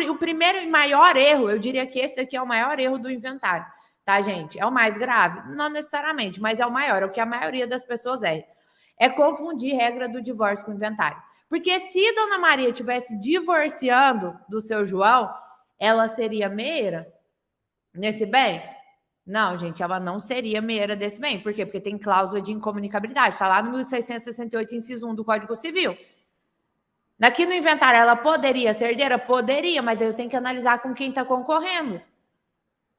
o primeiro e maior erro, eu diria que esse aqui é o maior erro do inventário, tá, gente? É o mais grave? Não necessariamente, mas é o maior, é o que a maioria das pessoas é confundir regra do divórcio com inventário. Porque se Dona Maria estivesse divorciando do seu João, ela seria meira nesse bem? Não, gente, ela não seria meira desse bem. Por quê? Porque tem cláusula de incomunicabilidade. Está lá no 1668, inciso 1 do Código Civil. Aqui no inventário, ela poderia ser herdeira? Poderia, mas aí eu tenho que analisar com quem está concorrendo.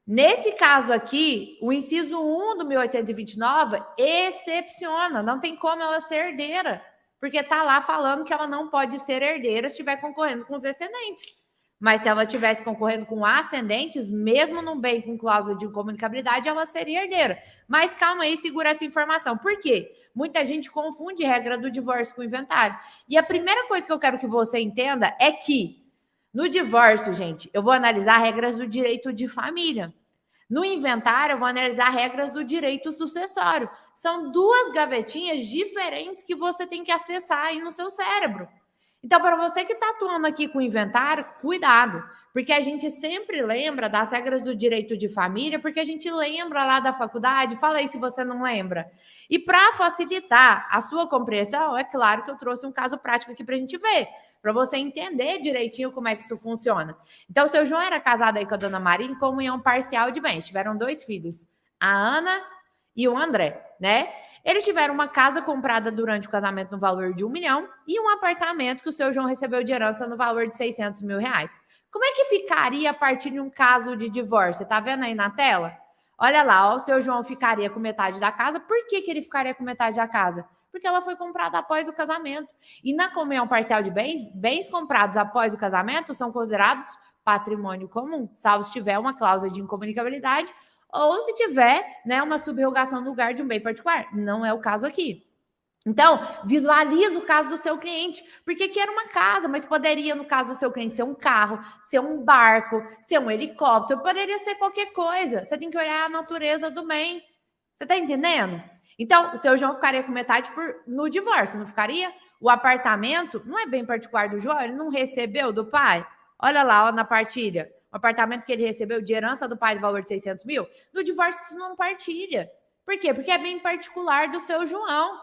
Nesse caso aqui, o inciso 1 do 1829 excepciona, não tem como ela ser herdeira, porque está lá falando que ela não pode ser herdeira se estiver concorrendo com os descendentes. Mas se ela estivesse concorrendo com ascendentes, mesmo num bem com cláusula de incomunicabilidade, ela seria herdeira. Mas calma aí, segura essa informação. Por quê? Muita gente confunde regra do divórcio com o inventário. E a primeira coisa que eu quero que você entenda é que no divórcio, gente, eu vou analisar regras do direito de família. No inventário, eu vou analisar regras do direito sucessório. São duas gavetinhas diferentes que você tem que acessar aí no seu cérebro. Então, para você que está atuando aqui com o inventário, cuidado, porque a gente sempre lembra das regras do direito de família, porque a gente lembra lá da faculdade, fala aí se você não lembra. E para facilitar a sua compreensão, é claro que eu trouxe um caso prático aqui para a gente ver, para você entender direitinho como é que isso funciona. Então, o seu João era casado aí com a Dona Maria em comunhão parcial de bens, tiveram 2 filhos, a Ana e o André, né? Eles tiveram uma casa comprada durante o casamento no valor de 1 milhão e um apartamento que o seu João recebeu de herança no valor de 600 mil reais. Como é que ficaria a partir de um caso de divórcio? Tá vendo aí na tela? Olha lá, ó, o seu João ficaria com metade da casa. Por que ele ficaria com metade da casa? Porque ela foi comprada após o casamento. E na comunhão parcial de bens, bens comprados após o casamento são considerados patrimônio comum, salvo se tiver uma cláusula de incomunicabilidade ou se tiver, né, uma subrogação no lugar de um bem particular. Não é o caso aqui. Então, visualiza o caso do seu cliente, porque que era uma casa, mas poderia, no caso do seu cliente, ser um carro, ser um barco, ser um helicóptero, poderia ser qualquer coisa. Você tem que olhar a natureza do bem. Você está entendendo? Então, o seu João ficaria com metade no divórcio, não ficaria? O apartamento não é bem particular do João, ele não recebeu do pai? Olha lá, ó, na partilha. O apartamento que ele recebeu de herança do pai de valor de 600 mil, no divórcio isso não partilha. Por quê? Porque é bem particular do seu João.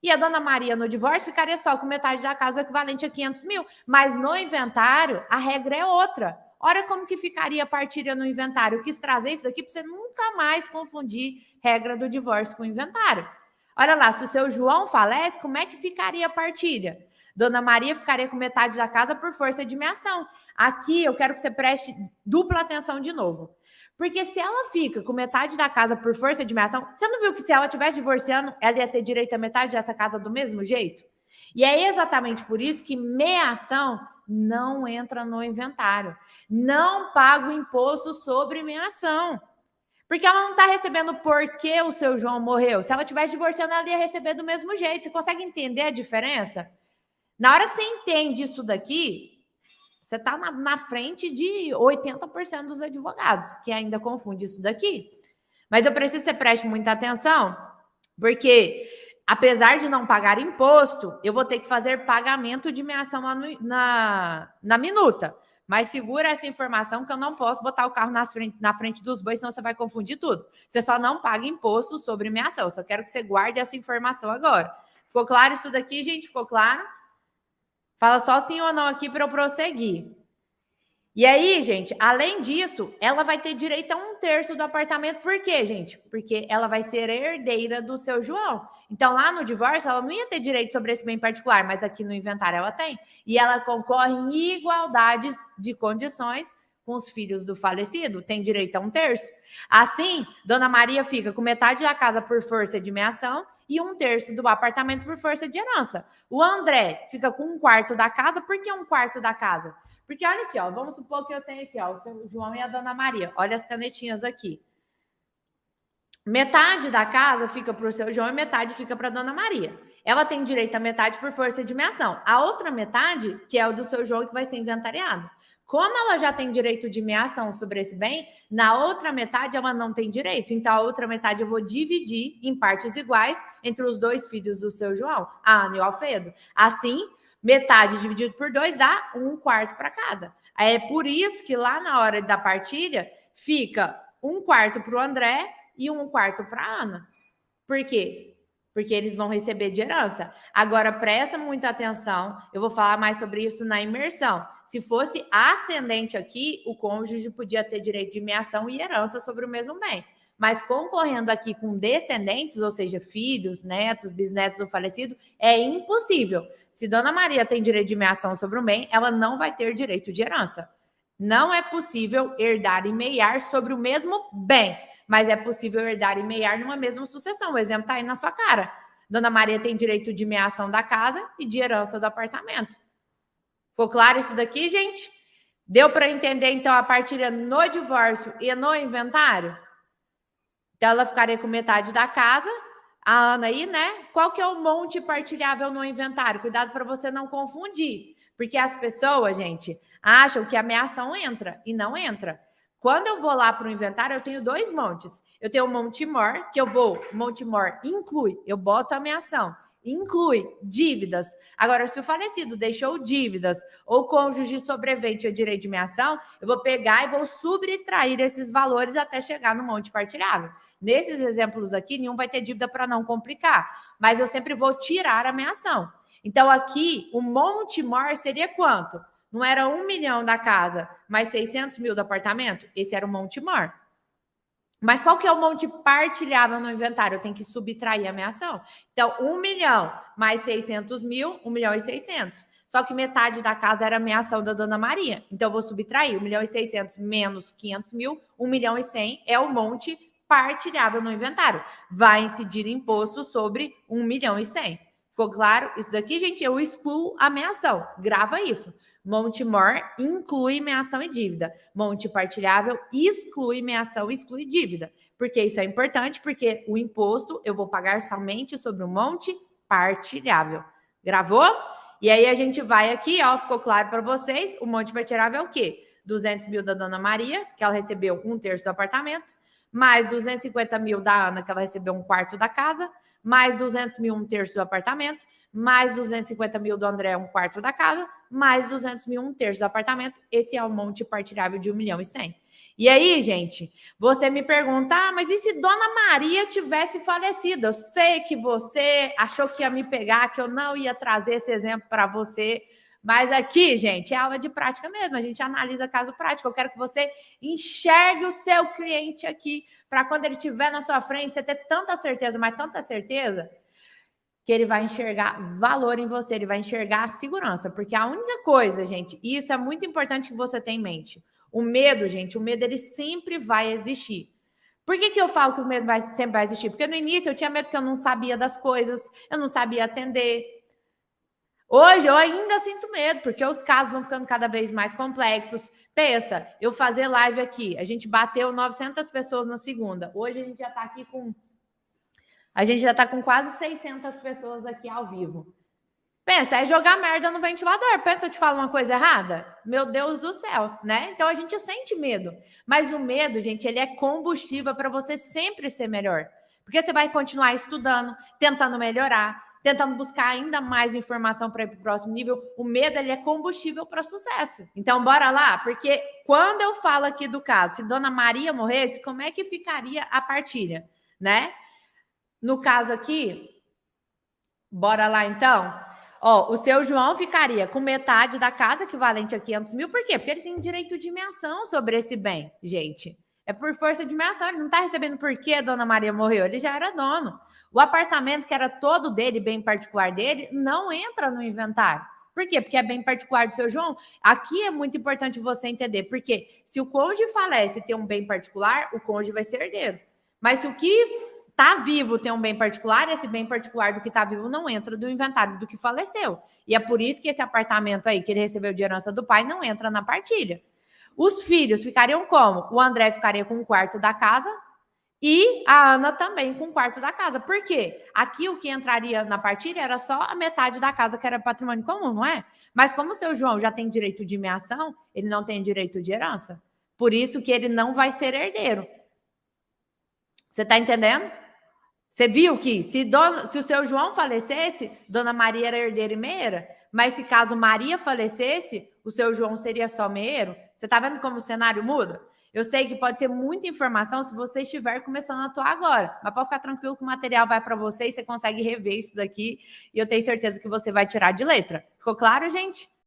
E a Dona Maria no divórcio ficaria só com metade da casa, o equivalente a 500 mil. Mas no inventário, a regra é outra. Olha como que ficaria a partilha no inventário. Eu quis trazer isso aqui para você nunca mais confundir regra do divórcio com o inventário. Olha lá, se o seu João falece, como é que ficaria a partilha? Dona Maria ficaria com metade da casa por força de meação. Aqui eu quero que você preste dupla atenção de novo. Porque se ela fica com metade da casa por força de meação, você não viu que se ela estivesse divorciando, ela ia ter direito a metade dessa casa do mesmo jeito? E é exatamente por isso que meação não entra no inventário. Não paga o imposto sobre meação. Porque ela não está recebendo porque o seu João morreu. Se ela estivesse divorciando, ela ia receber do mesmo jeito. Você consegue entender a diferença? Na hora que você entende isso daqui, você está na frente de 80% dos advogados que ainda confundem isso daqui. Mas eu preciso que você preste muita atenção, porque apesar de não pagar imposto, eu vou ter que fazer pagamento de meação lá na minuta. Mas segura essa informação que eu não posso botar o carro na frente dos bois, senão você vai confundir tudo. Você só não paga imposto sobre meação. Só quero que você guarde essa informação agora. Ficou claro isso daqui, gente? Ficou claro? Fala só sim ou não aqui para eu prosseguir. E aí, gente, além disso, ela vai ter direito a 1/3 do apartamento. Por quê, gente? Porque ela vai ser herdeira do seu João. Então, lá no divórcio, ela não ia ter direito sobre esse bem particular, mas aqui no inventário ela tem. E ela concorre em igualdades de condições com os filhos do falecido, tem direito a 1/3. Assim, Dona Maria fica com metade da casa por força de meação e 1/3 do apartamento por força de herança. O André fica com 1/4 da casa. Por que 1/4 da casa? Porque olha aqui, ó, vamos supor que eu tenho aqui, ó, o seu João e a Dona Maria. Olha as canetinhas aqui. Metade da casa fica para o seu João e metade fica para a Dona Maria. Ela tem direito a metade por força de meação. A outra metade, que é o do seu João, que vai ser inventariado. Como ela já tem direito de meação sobre esse bem, na outra metade ela não tem direito. Então, a outra metade eu vou dividir em partes iguais entre os 2 filhos do seu João, a Ana e o Alfredo. Assim, Metade dividido por 2 dá 1/4 para cada. Aí é por isso que lá na hora da partilha fica 1/4 para o André e 1/4 para a Ana. Por quê? Porque eles vão receber de herança. Agora, presta muita atenção, eu vou falar mais sobre isso na imersão. Se fosse ascendente aqui, o cônjuge podia ter direito de meação e herança sobre o mesmo bem. Mas concorrendo aqui com descendentes, ou seja, filhos, netos, bisnetos do falecido, é impossível. Se Dona Maria tem direito de meação sobre o bem, ela não vai ter direito de herança. Não é possível herdar e meiar sobre o mesmo bem, mas é possível herdar e meiar numa mesma sucessão. O exemplo está aí na sua cara. Dona Maria tem direito de meação da casa e de herança do apartamento. Ficou claro isso daqui, gente? Deu para entender, então, a partilha no divórcio e no inventário? Então, ela ficaria com metade da casa. A Ana aí, né? Qual que é o monte partilhável no inventário? Cuidado para você não confundir. Porque as pessoas, gente, acham que a meação entra e não entra. Quando eu vou lá para o inventário, eu tenho 2 montes. Eu tenho o Monte Mor, que eu vou, Monte Mor inclui, eu boto a meação, inclui dívidas. Agora, se o falecido deixou dívidas ou cônjuge sobrevivente ou direito de meação, eu vou pegar e vou subtrair esses valores até chegar no monte partilhável. Nesses exemplos aqui, nenhum vai ter dívida para não complicar, mas eu sempre vou tirar a meação. Então, aqui, o Monte Mor seria quanto? Não era 1 milhão da casa, mais 600 mil do apartamento? Esse era o Monte Mor. Mas qual que é o monte partilhável no inventário? Eu tenho que subtrair a meação. Então, 1 milhão mais 600 mil, 1 milhão e 600. Só que metade da casa era a meação da Dona Maria. Então, eu vou subtrair 1 milhão e 600 menos 500 mil, 1 milhão e 100 é o monte partilhável no inventário. Vai incidir imposto sobre 1 milhão e 100. Ficou claro? Isso daqui, gente, eu excluo a meação. Grava isso. Monte Mor inclui meação e dívida. Monte partilhável exclui meação e exclui dívida. Por que isso é importante? Porque o imposto eu vou pagar somente sobre o monte partilhável. Gravou? E aí a gente vai aqui, ó, ficou claro para vocês, o monte partilhável é o quê? 200 mil da Dona Maria, que ela recebeu 1/3 do apartamento, mais 250 mil da Ana, que ela recebeu 1/4 da casa, mais 200 mil, 1/3 do apartamento, mais 250 mil do André, 1/4 da casa, mais 200 mil, 1/3 do apartamento. Esse é o monte partilhável de 1 milhão e 100. E aí, gente, você me pergunta, mas e se Dona Maria tivesse falecido? Eu sei que você achou que ia me pegar, que eu não ia trazer esse exemplo para você, mas aqui, gente, é aula de prática mesmo. A gente analisa caso prático. Eu quero que você enxergue o seu cliente aqui, para quando ele estiver na sua frente, você ter tanta certeza, mas tanta certeza, que ele vai enxergar valor em você, ele vai enxergar a segurança. Porque a única coisa, gente, e isso é muito importante que você tenha em mente. O medo, gente, o medo ele sempre vai existir. Por que eu falo que o medo sempre vai existir? Porque no início eu tinha medo porque eu não sabia das coisas, eu não sabia atender. Hoje eu ainda sinto medo, porque os casos vão ficando cada vez mais complexos. Pensa, eu fazer live aqui, a gente bateu 900 pessoas na segunda. Hoje a gente já está aqui com... A gente já está com quase 600 pessoas aqui ao vivo. Pensa, é jogar merda no ventilador. Pensa, eu te falo uma coisa errada? Meu Deus do céu, né? Então a gente sente medo. Mas o medo, gente, ele é combustível para você sempre ser melhor. Porque você vai continuar estudando, tentando melhorar, tentando buscar ainda mais informação para ir para o próximo nível. O medo, ele é combustível para sucesso. Então, bora lá, porque quando eu falo aqui do caso, se Dona Maria morresse, como é que ficaria a partilha, né? No caso aqui, bora lá então? Ó, o seu João ficaria com metade da casa, equivalente a 500 mil. Por quê? Porque ele tem direito de meação sobre esse bem, gente. É por força de meação, ele não está recebendo porque a Dona Maria morreu, ele já era dono. O apartamento que era todo dele, bem particular dele, não entra no inventário. Por quê? Porque é bem particular do seu João. Aqui é muito importante você entender, porque se o cônjuge falece e tem um bem particular, o cônjuge vai ser herdeiro. Mas se o que tá vivo tem um bem particular, esse bem particular do que tá vivo não entra do inventário do que faleceu. E é por isso que esse apartamento aí, que ele recebeu de herança do pai, não entra na partilha. Os filhos ficariam como? O André ficaria com 1/4 da casa e a Ana também com 1/4 da casa. Por quê? Aqui o que entraria na partilha era só a metade da casa, que era patrimônio comum, não é? Mas como o seu João já tem direito de meação, ele não tem direito de herança. Por isso que ele não vai ser herdeiro. Você tá entendendo? Você viu que se o seu João falecesse, Dona Maria era herdeira e meira, mas se caso Maria falecesse, o seu João seria só meiro? Você tá vendo como o cenário muda? Eu sei que pode ser muita informação se você estiver começando a atuar agora, mas pode ficar tranquilo que o material vai para você e você consegue rever isso daqui e eu tenho certeza que você vai tirar de letra. Ficou claro, gente?